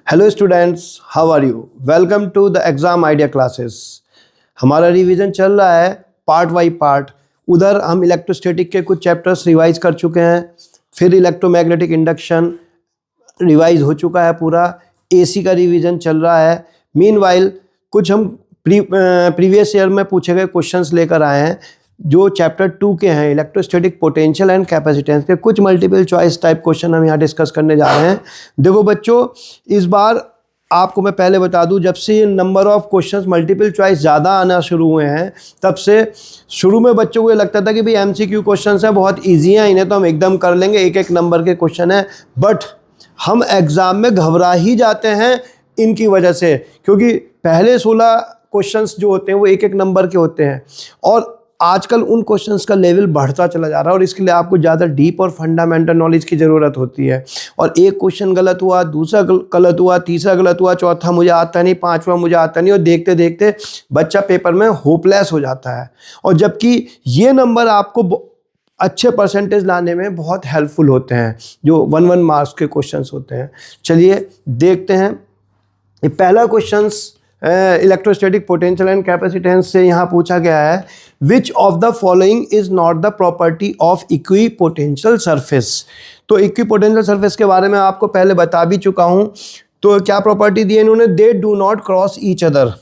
Hello students, how are you? Welcome to the exam idea classes. हमारा revision चल रहा है पार्ट बाई पार्ट। उधर हम इलेक्ट्रोस्टैटिक के कुछ चैप्टर्स रिवाइज कर चुके हैं, फिर इलेक्ट्रोमैग्नेटिक इंडक्शन रिवाइज हो चुका है पूरा। एसी का रिवीजन चल रहा है। मीनवाइल कुछ हम प्रीवियस ईयर में पूछे गए क्वेश्चंस लेकर आए हैं जो चैप्टर 2 के हैं, इलेक्ट्रोस्टैटिक पोटेंशियल एंड कैपेसिटेंस के। कुछ मल्टीपल चॉइस टाइप क्वेश्चन हम यहाँ डिस्कस करने जा रहे हैं। देखो बच्चों, इस बार आपको मैं पहले बता दूं, जब से ये number of questions multiple choice ज़्यादा आना शुरू हुए हैं, तब से शुरू में बच्चों को ये लगता था कि भाई एमसीक्यू क्वेश्चंस हैं, बहुत ईजी हैं, इन्हें तो हम एकदम कर लेंगे, एक एक नंबर के क्वेश्चन हैं। बट हम एग्ज़ाम में घबरा ही जाते हैं इनकी वजह से, क्योंकि पहले 16 क्वेश्चंस जो होते हैं वो एक एक नंबर के होते हैं, और आजकल उन क्वेश्चंस का लेवल बढ़ता चला जा रहा है, और इसके लिए आपको ज़्यादा डीप और फंडामेंटल नॉलेज की ज़रूरत होती है। और एक क्वेश्चन गलत हुआ, दूसरा गलत हुआ, तीसरा गलत हुआ, चौथा मुझे आता नहीं, पांचवा मुझे आता नहीं, और देखते देखते बच्चा पेपर में होपलेस हो जाता है। और जबकि ये नंबर आपको अच्छे परसेंटेज लाने में बहुत हेल्पफुल होते हैं, जो 1 मार्क्स के क्वेश्चंस होते हैं। चलिए देखते हैं। ये पहला questions electrostatic potential and capacitance से यहाँ पूछा गया है, विच of the following is not the property of equipotential surface. तो इक्विपोटेंशियल सरफेस के बारे में आपको पहले बता भी चुका हूँ। तो क्या प्रॉपर्टी दी है इन्होंने? दे do not cross each other.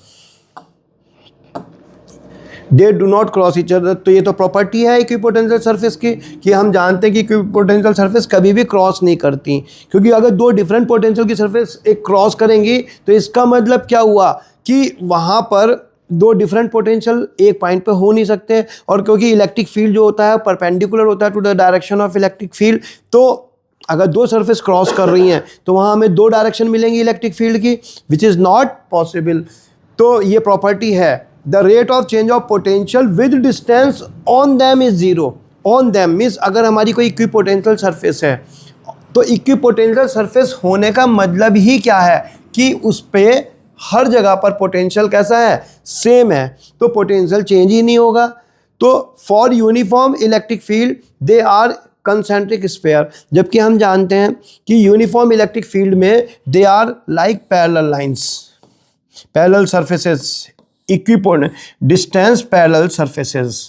They do not cross each other, तो ये तो प्रॉपर्टी है इक्विपोटेंशियल सरफेस की, कि हम जानते हैं कि इक्विपोटेंशियल सरफेस कभी भी क्रॉस नहीं करती, क्योंकि अगर दो डिफरेंट पोटेंशियल की सरफेस एक क्रॉस करेंगी तो इसका मतलब क्या हुआ कि वहाँ पर दो डिफरेंट पोटेंशियल एक पॉइंट पे हो नहीं सकते। और क्योंकि इलेक्ट्रिक फील्ड जो होता है परपेंडिकुलर होता है to the direction of electric field, तो अगर दो सरफेस क्रॉस कर रही हैं तो वहाँ हमें दो डायरेक्शन मिलेंगी इलेक्ट्रिक फील्ड की, विच इज़ नॉट पॉसिबल। तो ये प्रॉपर्टी है। The rate of change of potential with distance on them is zero. On them means अगर हमारी कोई इक्विपोटेंशियल सरफेस है, तो इक्विपोटेंशियल सरफेस होने का मतलब ही क्या है कि उस पे हर जगह पर पोटेंशियल कैसा है? सेम है, तो पोटेंशियल चेंज ही नहीं होगा। तो for uniform electric field they are concentric sphere, जबकि हम जानते हैं कि यूनिफॉर्म इलेक्ट्रिक फील्ड में they are like parallel lines, parallel surfaces, equipotent distance parallel surfaces.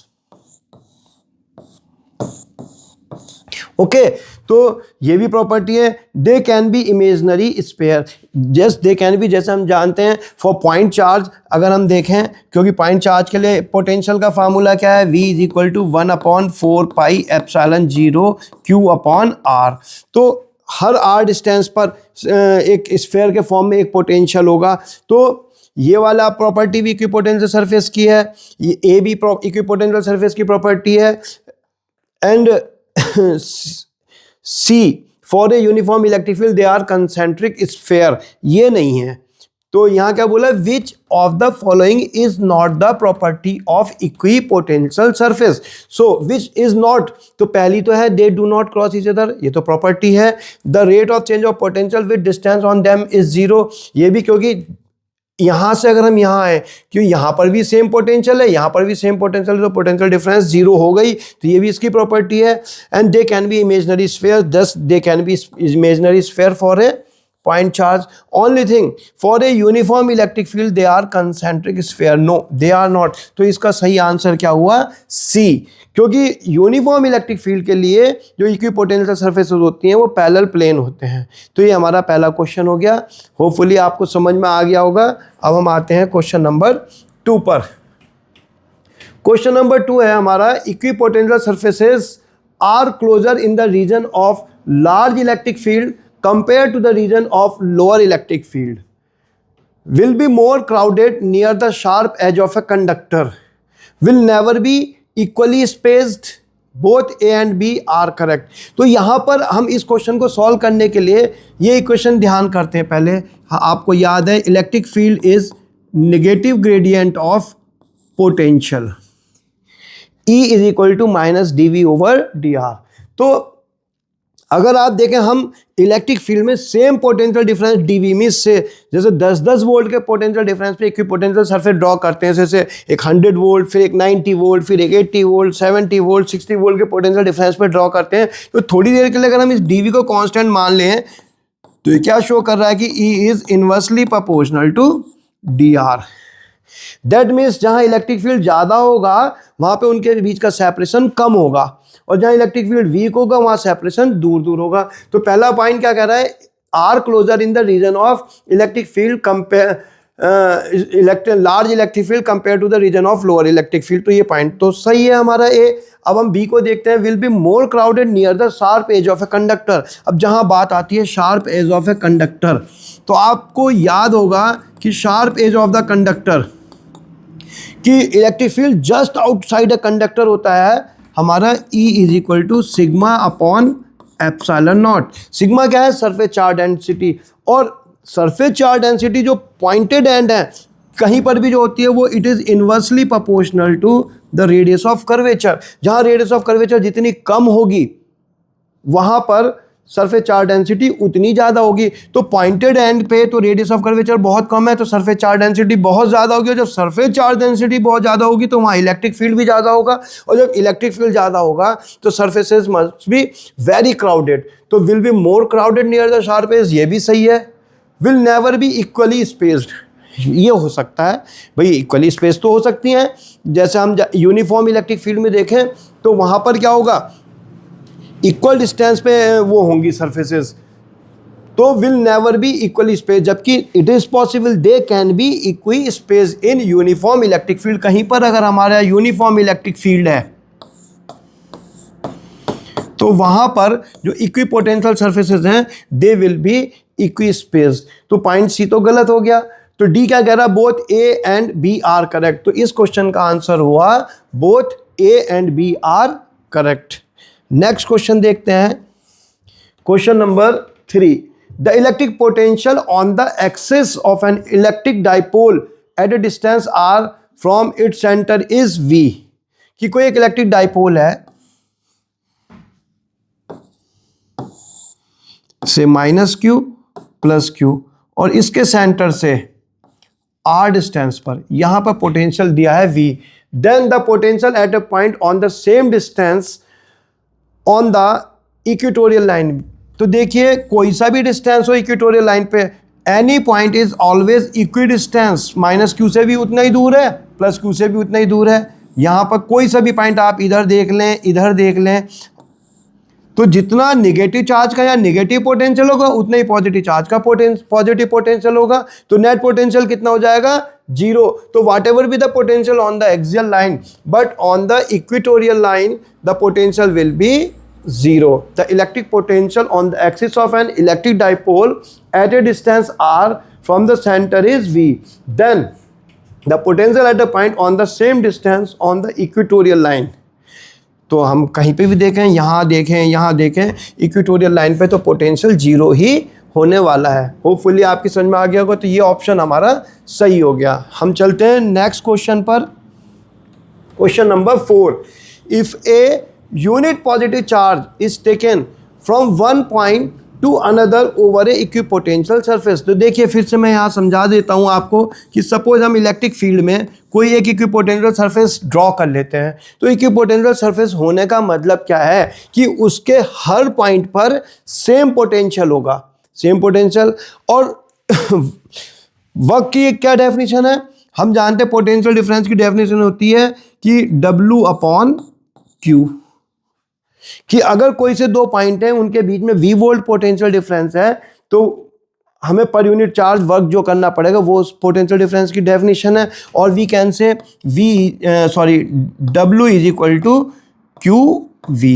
Okay, तो ये भी प्रॉपर्टी है। They can be imaginary sphere, just they can be, जैसे हम जानते हैं फॉर पॉइंट चार्ज अगर हम देखें, क्योंकि पॉइंट चार्ज के लिए पोटेंशियल का फार्मूला क्या है? V is equal to 1/4 pi epsilon 0 Q/R। तो हर r डिस्टेंस पर एक स्फीयर के फॉर्म में एक पोटेंशियल होगा। तो ये वाला प्रॉपर्टी भी इक्विपोटेंशियल सरफेस की है, ये ए भी इक्विपोटेंशियल सरफेस की प्रॉपर्टी है। And C for a uniform electric field they are concentric sphere, ये नहीं है। तो यहाँ क्या बोला? Which of the following is not the property of equipotential surface. So which is not, तो पहली तो है they do not cross each other, ये तो प्रॉपर्टी है। The rate of change of potential with distance on them is zero, ये भी, क्योंकि यहाँ से अगर हम यहाँ आए, क्योंकि यहाँ पर भी सेम पोटेंशियल है, यहाँ पर भी सेम पोटेंशियल है, तो पोटेंशियल डिफरेंस जीरो हो गई, तो ये भी इसकी प्रॉपर्टी है। And they can be imaginary sphere, thus they can be imaginary sphere for a point charge. Only thing, for a uniform electric field they are concentric sphere. No, they are not. तो इसका सही answer क्या हुआ? C, क्योंकि uniform electric field के लिए जो equipotential surfaces होती हैं वो पैरेलल प्लेन होते हैं। तो ये हमारा पहला क्वेश्चन हो गया। होपफुली आपको समझ में आ गया होगा। अब हम आते हैं क्वेश्चन नंबर 2 पर। क्वेश्चन नंबर 2 है हमारा, equipotential surfaces are closer in the region of large electric field compared to the region of lower electric field, will be more crowded near the sharp edge of a conductor, will never be equally spaced, both A and B are correct। तो यहाँ पर हम इस question को solve करने के लिए ये इक्वेशन ध्यान करते हैं पहले। हाँ, आपको याद है electric field is negative gradient of potential, E is equal to minus dV/dr। तो अगर आप देखें हम इलेक्ट्रिक फील्ड में सेम पोटेंशियल डिफरेंस dV में से, जैसे 10-10 वोल्ट के पोटेंशियल डिफरेंस पे इक्विपोटेंशियल सरफेस ड्रॉ करते हैं, जैसे एक 100 वोल्ट, फिर एक 90 वोल्ट, फिर एक 80 वोल्ट, 70 वोल्ट, 60 वोल्ट के पोटेंशियल डिफरेंस पे ड्रॉ करते हैं। तो थोड़ी देर के लिए अगर हम इस dV को कांस्टेंट मान लें तो ये क्या शो कर रहा है कि E is inversely proportional to dr। That means जहां इलेक्ट्रिक फील्ड ज्यादा होगा वहां पे उनके बीच का सेपरेशन कम होगा, और जहां इलेक्ट्रिक फील्ड वीक होगा वहां सेपरेशन दूर दूर होगा। तो पहला पॉइंट क्या कह रहा है, are closer in the region of electric field compare large electric field compare to the region of lower electric field. तो ये पॉइंट तो सही है हमारा ए। अब हम बी को देखते हैं, will be more crowded near the sharp edge of a conductor. अब जहां बात आती है sharp edge of a conductor, तो आपको याद होगा कि sharp edge of the conductor कि electric field just outside a conductor होता है हमारा E is equal to sigma upon epsilon naught. Sigma क्या है, सरफेस चार्ज डेंसिटी, और सरफेस चार्ज डेंसिटी जो पॉइंटेड एंड है कहीं पर भी जो होती है वो it is inversely proportional to the radius of curvature. जहां रेडियस ऑफ कर्वेचर जितनी कम होगी वहां पर सरफेस चार्ज डेंसिटी उतनी ज़्यादा होगी। तो पॉइंटेड एंड पे तो रेडियस ऑफ कर्वेचर बहुत कम है, तो सरफेस चार्ज डेंसिटी बहुत ज़्यादा होगी, और जब सरफेस चार्ज डेंसिटी बहुत ज़्यादा होगी तो वहाँ इलेक्ट्रिक फील्ड भी ज़्यादा होगा, और जब इलेक्ट्रिक फील्ड ज़्यादा होगा तो surfaces must be very crowded. तो will be more crowded near the sharp edge, ये भी सही है। Will never be equally spaced, ये हो सकता है भाई, इक्वली स्पेस तो हो सकती हैं। जैसे हम यूनिफॉर्म इलेक्ट्रिक फील्ड में देखें तो वहाँ पर क्या होगा, इक्वल डिस्टेंस पे वो होंगी सरफेसेस, तो will never be equally space. जबकि it is possible they can be equispace in uniform electric field. कहीं पर अगर हमारा यूनिफॉर्म इलेक्ट्रिक फील्ड है तो वहाँ पर जो इक्वी पोटेंशियल सरफेसेस हैं they will be equi space. तो पॉइंट सी तो गलत हो गया। तो डी क्या कह रहा है, both A and B are correct. तो इस क्वेश्चन का आंसर हुआ both A and B are correct. Next question देखते हैं, question number 3। The electric potential on the axis of an electric dipole at a distance R from its centre is V. कि कोई एक electric dipole है से minus Q plus Q, और इसके centre से आर डिस्टेंस पर यहां पर पोटेंशियल दिया है V। Then the potential at a point on the same distance on the equatorial line. तो देखिए कोई सा भी डिस्टेंस हो इक्वेटोरियल लाइन पे, any point is always equi distance, minus Q से भी उतना ही दूर है प्लस क्यू से भी उतना ही दूर है। यहाँ पर कोई सा भी पॉइंट आप इधर देख लें इधर देख लें, तो जितना नेगेटिव चार्ज का या नेगेटिव पोटेंशियल होगा उतना ही पॉजिटिव चार्ज का पॉजिटिव पोटेंशियल होगा। तो नेट पोटेंशियल कितना हो जाएगा, 0। तो whatever be the potential on the axial line, but on the equatorial line the potential will be 0। The electric potential on the axis of an electric dipole at a distance r from the center is V. Then the potential at a point on the same distance on the equatorial line. तो हम कहीं पे भी देखें, यहाँ देखें equatorial line पे, तो पोटेंशियल 0 ही होने वाला है। होपफुली आपकी समझ में आ गया होगा। तो ये ऑप्शन हमारा सही हो गया। हम चलते हैं नेक्स्ट क्वेश्चन पर, question number 4। If a unit positive charge is taken from one point to another over A equipotential surface. तो देखिए फिर से मैं यहाँ समझा देता हूँ आपको कि सपोज हम इलेक्ट्रिक फील्ड में कोई एक इक्विपोटेंशियल सरफेस ड्रॉ कर लेते हैं। तो इक्विपोटेंशियल सरफेस होने का मतलब क्या है कि उसके हर पॉइंट पर सेम पोटेंशियल होगा, सेम पोटेंशियल। और वर्क की क्या डेफिनेशन है, हम जानते हैं पोटेंशियल डिफरेंस की डेफिनेशन होती है कि W अपॉन Q, कि अगर कोई से दो पॉइंट हैं उनके बीच में V वोल्ट पोटेंशियल डिफरेंस है तो हमें पर यूनिट चार्ज वर्क जो करना पड़ेगा वो उस पोटेंशियल डिफरेंस की डेफिनेशन है। और we can say W is equal to QV।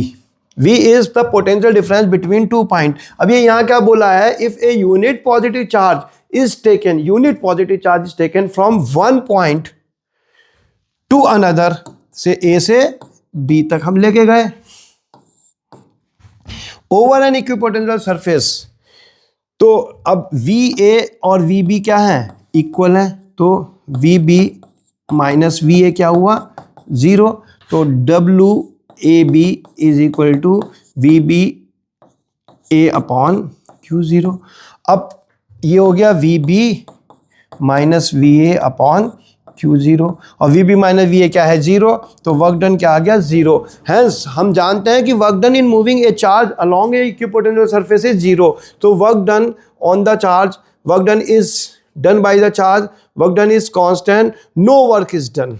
V is the potential difference between two point. अब ये यहाँ क्या बोला है, if a unit positive charge is taken, unit positive charge is taken from one point to another, से A से B तक हम लेके गए ओवर एन इक्विपोटेंशियल सरफेस। तो अब VA और VB क्या है, इक्वल है। तो VB माइनस VA क्या हुआ, 0। तो WAB is equal to VBA upon Q0। अब ये हो गया VB minus VA upon Q zero, और V B minus V A क्या है, जीरो, तो वर्क डन क्या आ गया, जीरो। हैंस हम जानते हैं कि work done in moving a charge along an equipotential surface is zero, तो work done on the charge, work done is done by the charge, work done is constant, no work is done.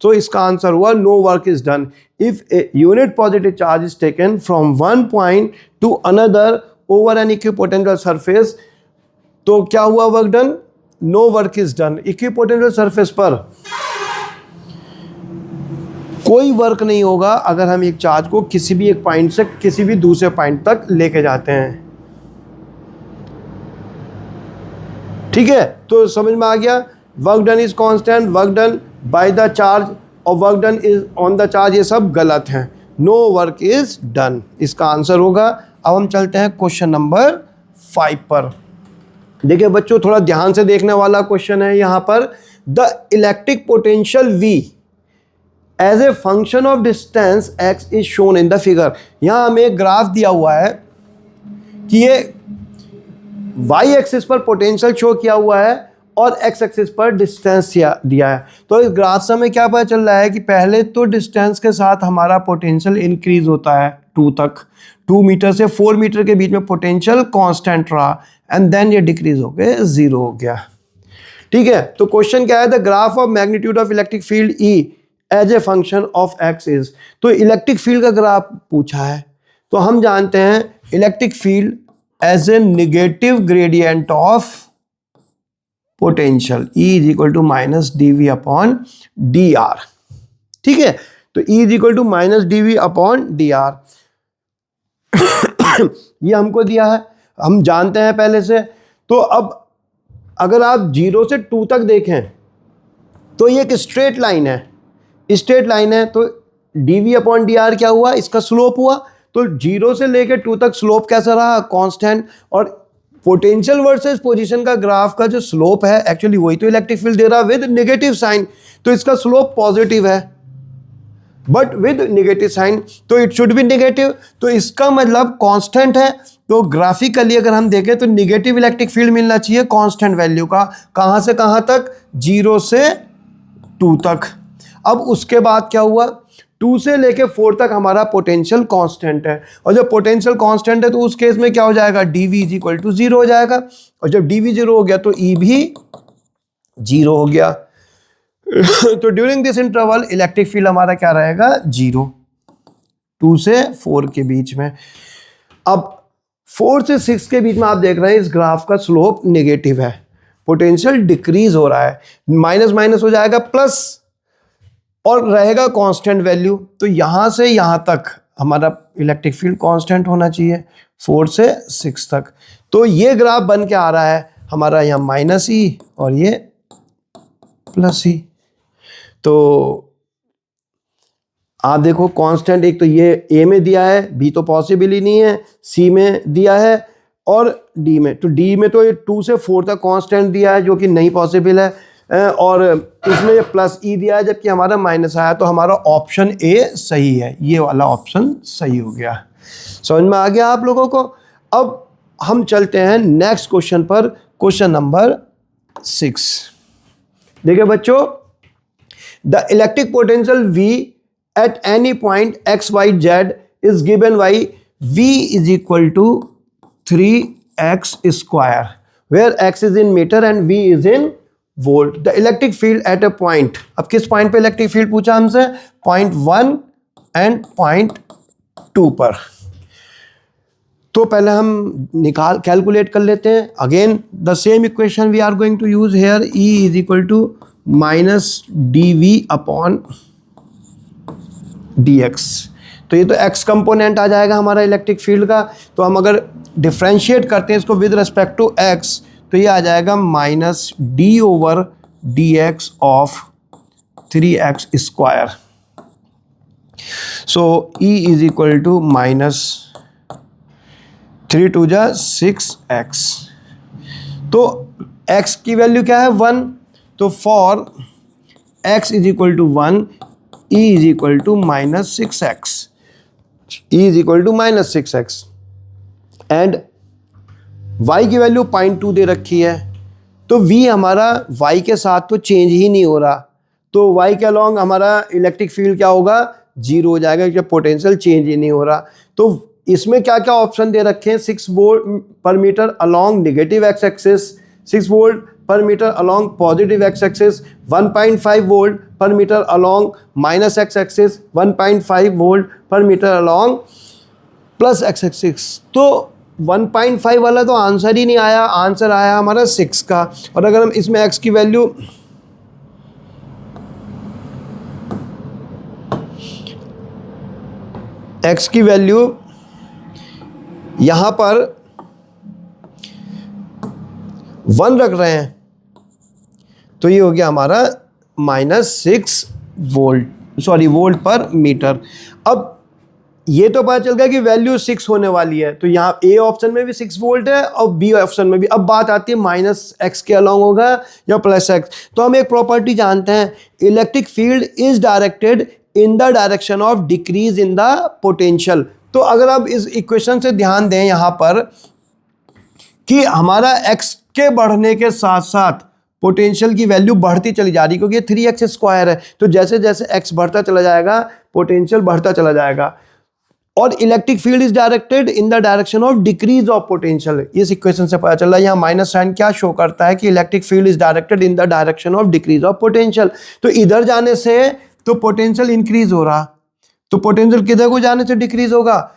तो इसका answer हुआ no work is done if a unit positive charge is taken from one point to another over an equipotential surface. तो क्या हुआ work done, no work is done. Equipotential surface पर कोई work नहीं होगा अगर हम एक चार्ज को किसी भी एक पॉइंट से किसी भी दूसरे पॉइंट तक लेके जाते हैं। ठीक है, तो समझ में आ गया, work done is constant, work done by the charge और work done is on the charge, ये सब गलत हैं। नो वर्क इज डन इसका आंसर होगा। अब हम चलते हैं क्वेश्चन नंबर 5 पर। देखिए बच्चों, थोड़ा ध्यान से देखने वाला क्वेश्चन है यहाँ पर। The electric potential V as a function of distance x is shown in the figure. यहाँ हमें एक ग्राफ दिया हुआ है कि ये y एक्सिस पर पोटेंशियल शो किया हुआ है और x एक्सिस पर डिस्टेंस दिया है। तो इस ग्राफ से हमें क्या पता चल रहा है कि पहले तो डिस्टेंस के साथ हमारा पोटेंशियल इंक्रीज होता है 2 तक, 2 मीटर से 4 मीटर के बीच में पोटेंशियल कांस्टेंट रहा एंड देन ये डिक्रीज हो गए, जीरो हो गया। ठीक है, तो क्वेश्चन क्या है, the graph of magnitude of electric field E as a function of x is. तो इलेक्ट्रिक फील्ड का ग्राफ पूछा है, तो हम जानते हैं electric field as a negative gradient of potential E is equal to minus dV upon dr। ठीक है, तो E is equal to minus dV upon dr ये हमको दिया है, हम जानते हैं पहले से। तो अब अगर आप 0 से 2 तक देखें तो ये एक स्ट्रेट लाइन है, स्ट्रेट लाइन है, तो dV अपॉन dr क्या हुआ, इसका स्लोप हुआ। तो 0 से लेकर 2 तक स्लोप कैसा रहा, कांस्टेंट। और पोटेंशियल वर्सेस पोजीशन का ग्राफ का जो स्लोप है एक्चुअली वही तो इलेक्ट्रिक फील्ड दे रहा है विद नेगेटिव साइन, तो इसका स्लोप पॉजिटिव है बट विद नेगेटिव साइन, तो इट शुड बी नेगेटिव। तो इसका मतलब कांस्टेंट है, तो ग्राफिकली अगर हम देखें तो नेगेटिव इलेक्ट्रिक फील्ड मिलना चाहिए कांस्टेंट वैल्यू का। कहां से कहां तक, 0 से 2 तक। अब उसके बाद क्या हुआ, 2 से लेके 4 तक हमारा पोटेंशियल कांस्टेंट है, और जब पोटेंशियल कांस्टेंट है तो उस केस में क्या हो जाएगा, dV इज इक्वल टू 0 हो जाएगा, और जब dV 0 हो गया तो E भी 0 हो गया। तो during this interval electric field हमारा क्या रहेगा, 0, 2 से 4 के बीच में। अब 4 से 6 के बीच में आप देख रहे हैं इस ग्राफ का स्लोप नेगेटिव है, पोटेंशियल डिक्रीज हो रहा है, माइनस माइनस हो जाएगा प्लस और रहेगा कांस्टेंट वैल्यू। तो यहां से यहां तक हमारा इलेक्ट्रिक फील्ड कांस्टेंट होना चाहिए 4 से 6 तक। तो ये ग्राफ बन के आ रहा है हमारा यहाँ माइनस E और ये प्लस E। तो आप देखो कांस्टेंट, एक तो ये A में दिया है, B तो पॉसिबल ही नहीं है, C में दिया है और D में। तो D में तो ये 2 से 4 तक कांस्टेंट दिया है जो कि नहीं पॉसिबल है, और इसमें ये प्लस E दिया है जबकि हमारा माइनस आया, तो हमारा ऑप्शन A सही है, ये वाला ऑप्शन सही हो गया। समझ में आ गया आप लोगों को। अब हम चलते हैं नेक्स्ट क्वेश्चन पर, क्वेश्चन नंबर 6। देखिए बच्चों, the electric potential V at any point x, y, z is given by V is equal to 3x square, where x is in meter and V is in volt. The electric field at a point, अब किस point पे electric field पूछा हमसे, point 1 and point 2 पर। तो पहले हम calculate कर लेते हैं। Again the same equation we are going to use here, E is equal to minus dV upon dx। तो ये तो x कंपोनेंट आ जाएगा हमारा इलेक्ट्रिक फील्ड का। तो हम अगर डिफ्रेंशिएट करते हैं इसको विद रिस्पेक्ट टू x, तो ये आ जाएगा minus d over dx of 3x square. So E is equal to minus 3 2 जा 6x। तो x की वैल्यू क्या है, 1। तो for x is equal to 1, E is equal to minus 6x, E is equal to minus 6x, and y की value 0.2 दे रखी है, तो v हमारा y के साथ तो चेंज ही नहीं हो रहा, तो y के अलॉन्ग हमारा इलेक्ट्रिक फील्ड क्या होगा, जीरो हो जाएगा, क्योंकि पोटेंशियल चेंज ही नहीं हो रहा। तो इसमें क्या क्या ऑप्शन दे रखे हैं, 6 वोल्ट पर metre along negative X axis, 6 volt पर metre along positive X axis, 1.5 volt पर metre along minus X axis, 1.5 volt पर metre along plus X axis. तो 1.5 वाला तो आंसर ही नहीं आया, आंसर आया हमारा 6 का। और अगर हम इसमें x की वैल्यू यहां पर 1 रख रहे हैं, तो ये हो गया हमारा -6 वोल्ट पर मीटर। अब ये तो पता चल गया कि वैल्यू 6 होने वाली है, तो यहाँ ए ऑप्शन में भी 6 वोल्ट है और बी ऑप्शन में भी। अब बात आती है -x के अलॉन्ग होगा या +x। तो हम एक प्रॉपर्टी जानते हैं, electric field is directed in the direction of decrease in the potential. तो अगर आप इस इक्वेशन से ध्यान दें यहाँ पर कि हमारा x के बढ़ने के साथ साथ पोटेंशियल की वैल्यू बढ़ती चली जा रही, क्योंकि 3x² है, तो जैसे जैसे x बढ़ता चला जाएगा पोटेंशियल बढ़ता चला जाएगा। और electric field is directed in the direction of decrease of potential, इस इक्वेशन से पता चल रहा है। यहाँ माइनस साइन क्या शो करता है कि electric field is directed in the direction of decrease of potential. तो इधर जाने से तो पोटेंशियल इंक्रीज हो रहा, तो पोटेंशियल किधर को जाने से डिक्रीज होगा,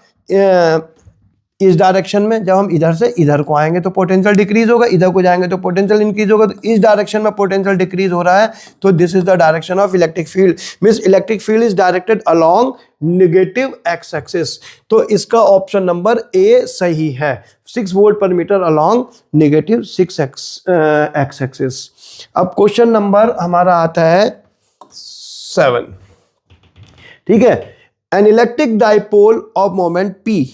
इस डायरेक्शन में। जब हम इधर से इधर को आएंगे तो पोटेंशियल डिक्रीज होगा, इधर को जाएंगे तो पोटेंशियल इंक्रीज होगा। तो इस डायरेक्शन में पोटेंशियल डिक्रीज हो रहा है, तो this is the direction of electric field, means electric field is directed along negative X axis. तो इसका ऑप्शन नंबर ए सही है, 6 वोल्ट पर metre along negative 6 x axis. अब क्वेश्चन नंबर हमारा आता है 7, ठीक है। An electric dipole of moment P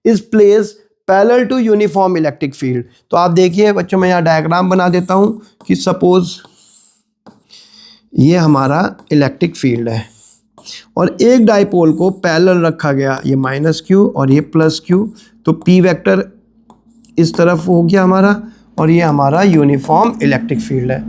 is place parallel to uniform electric field. तो आप देखिए बच्चों, मैं यहाँ डायग्राम बना देता हूं कि सपोज ये हमारा इलेक्ट्रिक फील्ड है और एक डाइपोल को पैरेलल रखा गया, ये -q और ये +q। तो P वेक्टर इस तरफ हो गया हमारा, और ये हमारा यूनिफॉर्म इलेक्ट्रिक फील्ड है।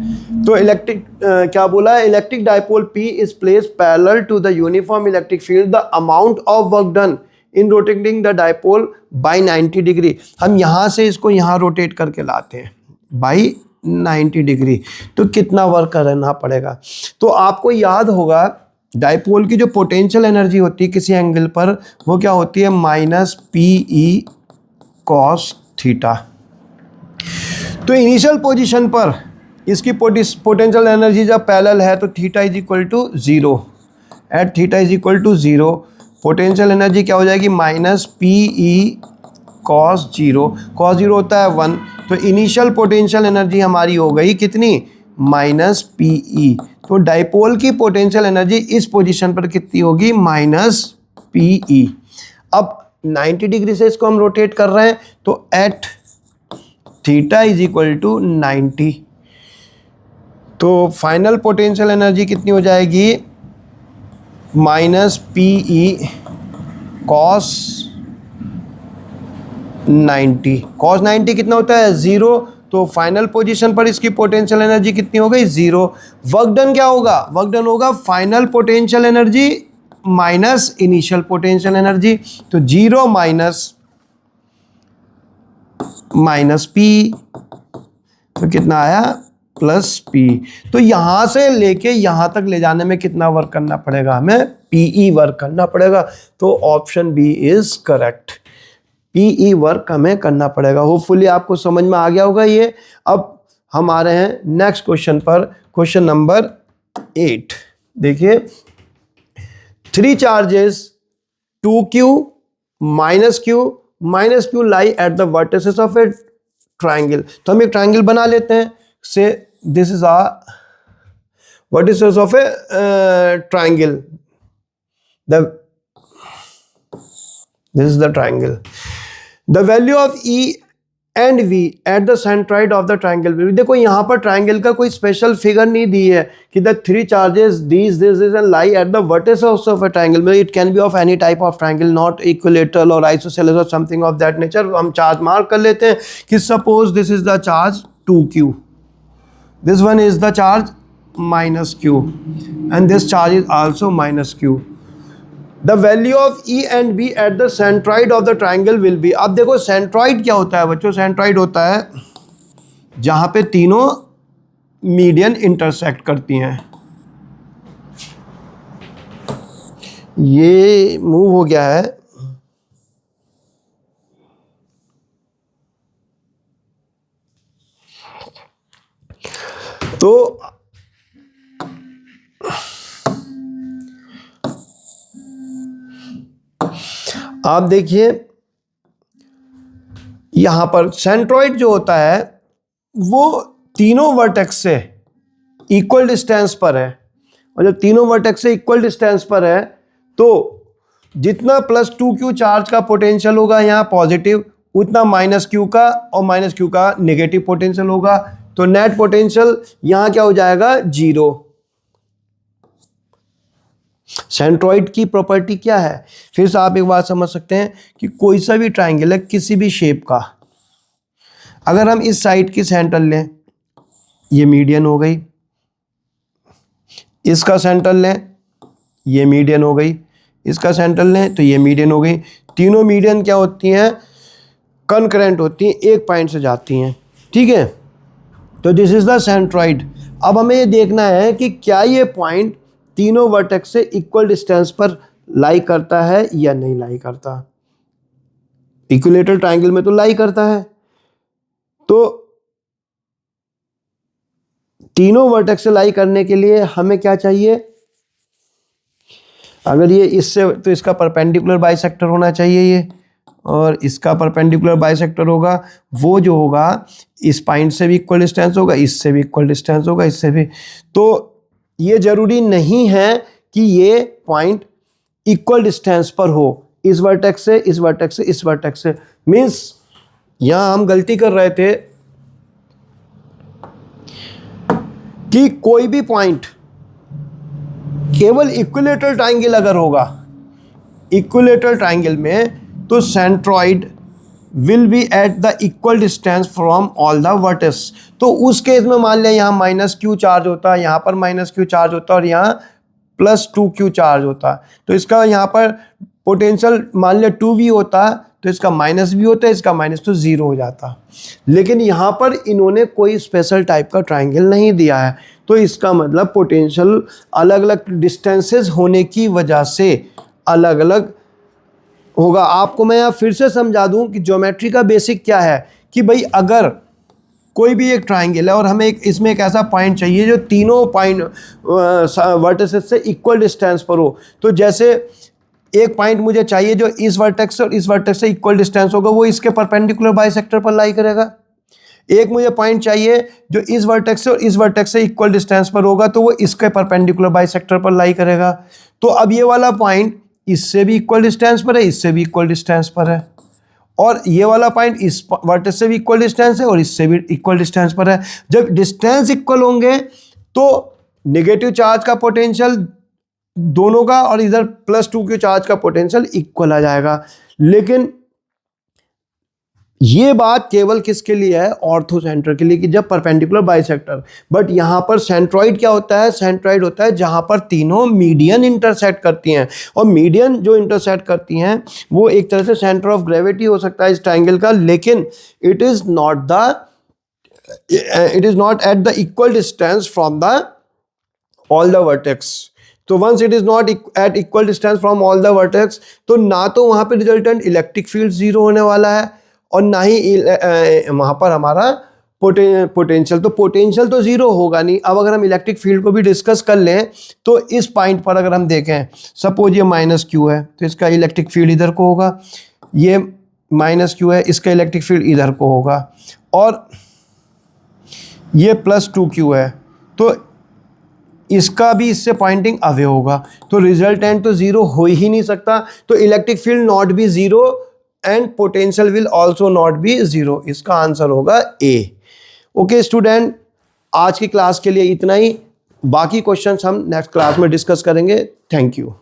तो इलेक्ट्रिक क्या बोला है, electric dipole P is place parallel to the uniform electric field, the amount of work done in rotating the dipole by 90 degree. हम यहाँ से इसको यहाँ रोटेट करके लाते हैं बाई 90 डिग्री, तो कितना वर्क करना पड़ेगा। तो आपको याद होगा डाइपोल की जो पोटेंशियल एनर्जी होती है किसी एंगल पर, वो क्या होती है, -PE cos थीटा। तो इनिशियल पोजीशन पर इसकी पोटेंशियल एनर्जी जब पैरेलल है तो theta is equal to 0, at theta is equal to 0 potential energy क्या हो जाएगी, -PE cos 0। cos 0 होता है 1, तो इनिशियल पोटेंशियल एनर्जी हमारी हो गई कितनी, -PE। तो डाइपोल की पोटेंशियल एनर्जी इस पोजीशन पर कितनी होगी, -PE। अब 90 डिग्री से इसको हम रोटेट कर रहे हैं, तो at theta is equal to 90। तो फाइनल पोटेंशियल एनर्जी कितनी हो जाएगी, -PE cos 90। cos 90 कितना होता है, 0। तो फाइनल पोजीशन पर इसकी पोटेंशियल एनर्जी कितनी हो गई, 0। वर्क डन क्या होगा, वर्क डन होगा final potential energy minus initial potential energy. तो 0 माइनस P, तो कितना आया, +P। तो यहां से लेके यहां तक ले जाने में कितना वर्क करना पड़ेगा, हमें PE वर्क करना पड़ेगा। तो option B is correct, PE work हमें करना पड़ेगा। होपफुली आपको समझ में आ गया होगा ये। अब हम आ रहे हैं नेक्स्ट क्वेश्चन पर, क्वेश्चन नंबर 8। देखिए, 3 charges 2q -q lie at the vertices of a triangle. तो हम एक ट्राइंगल बना लेते हैं, say this is a vertices of a triangle. This is the triangle. The value of E and V at the centroid of the triangle. देखो यहाँ पर triangle का कोई स्पेशल फिगर नहीं दी है कि the 3 charges this and lie at the vertices of a triangle. It can be of any type of triangle, not equilateral or isosceles or something of that nature. हम charge mark कर लेते हैं कि suppose this is the charge 2q. this one is the charge minus q and this charge is also minus q. The value of E and B at the centroid of the triangle will be. अब देखो centroid क्या होता है बच्चों, centroid होता है जहां पे तीनों मीडियन इंटरसेक्ट करती हैं. ये मूव हो गया है, तो आप देखिए यहां पर सेंट्रॉइड जो होता है वो तीनों वर्टेक्स से इक्वल डिस्टेंस पर है, और जब तीनों वर्टेक्स से इक्वल डिस्टेंस पर है तो जितना +2q चार्ज का पोटेंशियल होगा यहाँ पॉजिटिव, उतना -q का और -q का नेगेटिव पोटेंशियल होगा. तो नेट पोटेंशियल यहां क्या हो जाएगा, 0. सेंट्रॉइड की प्रॉपर्टी क्या है, फिर से आप एक बात समझ सकते हैं कि कोई सा भी ट्राइंगल है किसी भी शेप का, अगर हम इस साइड की सेंटर लें, ये मीडियन हो गई, इसका सेंटर लें, ये मीडियन हो गई, इसका सेंटर लें तो ये मीडियन हो गई. तीनों मीडियन क्या होती हैं, कनकरेंट होती हैं, एक पॉइंट से जाती हैं. ठीक है, तो दिस इज द सेंट्रॉइड. अब हमें ये देखना है कि क्या ये पॉइंट तीनों वर्टेक्स से इक्वल डिस्टेंस पर लाई करता है या नहीं लाई करता. इक्विलेटरल ट्रायंगल में तो लाई करता है, तो तीनों वर्टेक्स से लाई करने के लिए हमें क्या चाहिए, अगर ये इससे तो इसका परपेंडिकुलर बाइसेक्टर होना चाहिए ये, और इसका परपेंडिकुलर बाइसेक्टर होगा वो जो होगा इस पॉइंट से भी इक्वल डिस्टेंस होगा, इससे भी इक्वल डिस्टेंस होगा, इससे भी. तो ये जरूरी नहीं है कि ये पॉइंट इक्वल डिस्टेंस पर हो, इस वर्टेक्स से इस वर्टेक्स से इस वर्टेक्स से. मीन्स यहां हम गलती कर रहे थे कि कोई भी पॉइंट केवल इक्विलेटरल ट्रायंगल अगर होगा, इक्विलेटरल ट्रायंगल में, तो centroid will be eight the equal distance from all the vertex. तो उस केस में मान लिया यहाँ -q चार्ज होता है, यहाँ पर -q चार्ज होता है और यहाँ +2q चार्ज होता है, तो इसका यहाँ पर पोटेंशियल मान लिया 2v होता है, तो इसका -v होता है, इसका माइनस तो 0 हो जाता. लेकिन यहाँ पर इन्होंने कोई स्पेशल टाइप का ट्रायंगल नहीं दिया है, तो इसका मतलब पोटेंशियल अलग अलग डिस्टेंसेस होने की वजह से अलग अलग होगा. आपको मैं यहाँ फिर से समझा दूं कि ज्योमेट्री का बेसिक क्या है, कि भाई अगर कोई भी एक ट्रायंगल है और हमें इसमें एक ऐसा पॉइंट चाहिए जो तीनों पॉइंट वर्टेक्सेस से इक्वल डिस्टेंस पर हो, तो जैसे एक पॉइंट मुझे चाहिए जो इस वर्टेक्स से और इस वर्टेक्स से इक्वल डिस्टेंस होगा, वो इसके परपेंडिकुलर बाइसेक्टर पर लाई करेगा. एक मुझे पॉइंट चाहिए जो इस वर्टेक्स से और इस वर्टेक्स से इक्वल डिस्टेंस पर होगा, तो वो इसके परपेंडिकुलर बाइसेक्टर पर लाई करेगा. तो अब ये वाला पॉइंट इससे भी इक्वल डिस्टेंस पर है, इससे भी इक्वल डिस्टेंस पर है, और ये वाला पॉइंट इस वर्टेक्स से भी इक्वल डिस्टेंस है और इससे भी इक्वल डिस्टेंस पर है. जब डिस्टेंस इक्वल होंगे तो नेगेटिव चार्ज का पोटेंशियल दोनों का और इधर +2q चार्ज का पोटेंशियल इक्वल आ जाएगा. लेकिन ये बात केवल किसके लिए है, ऑर्थोसेंटर के लिए, कि जब परपेंडिकुलर बाइसेक्टर. बट यहाँ पर सेंट्रॉइड क्या होता है, सेंट्रॉइड होता है जहाँ पर तीनों मीडियन इंटरसेक्ट करती हैं, और मीडियन जो इंटरसेक्ट करती हैं वो एक तरह से सेंटर ऑफ ग्रेविटी हो सकता है इस ट्रायंगल का, लेकिन it is not at the equal distance from the all the vertex. तो once it is not at equal distance from all the vertex, तो ना तो वहाँ पे रिजल्टेंट इलेक्ट्रिक फील्ड 0 होने वाला है और ना ही वहाँ पर हमारा पोटेंशियल. तो पोटेंशियल तो 0 होगा नहीं. अब अगर हम इलेक्ट्रिक फील्ड को भी डिस्कस कर लें, तो इस पॉइंट पर अगर हम देखें, सपोज ये -q है, तो इसका इलेक्ट्रिक फील्ड इधर को होगा, ये -q है, इसका इलेक्ट्रिक फील्ड इधर को होगा, और ये +2q है, तो इसका भी इससे पॉइंटिंग अवे होगा, तो रिजल्टेंट तो 0 हो ही नहीं सकता. तो electric field not be 0 and potential will also not be 0. इसका आंसर होगा ए. ओके स्टूडेंट, आज की क्लास के लिए इतना ही. बाकी क्वेश्चंस हम नेक्स्ट क्लास में डिस्कस करेंगे. Thank you.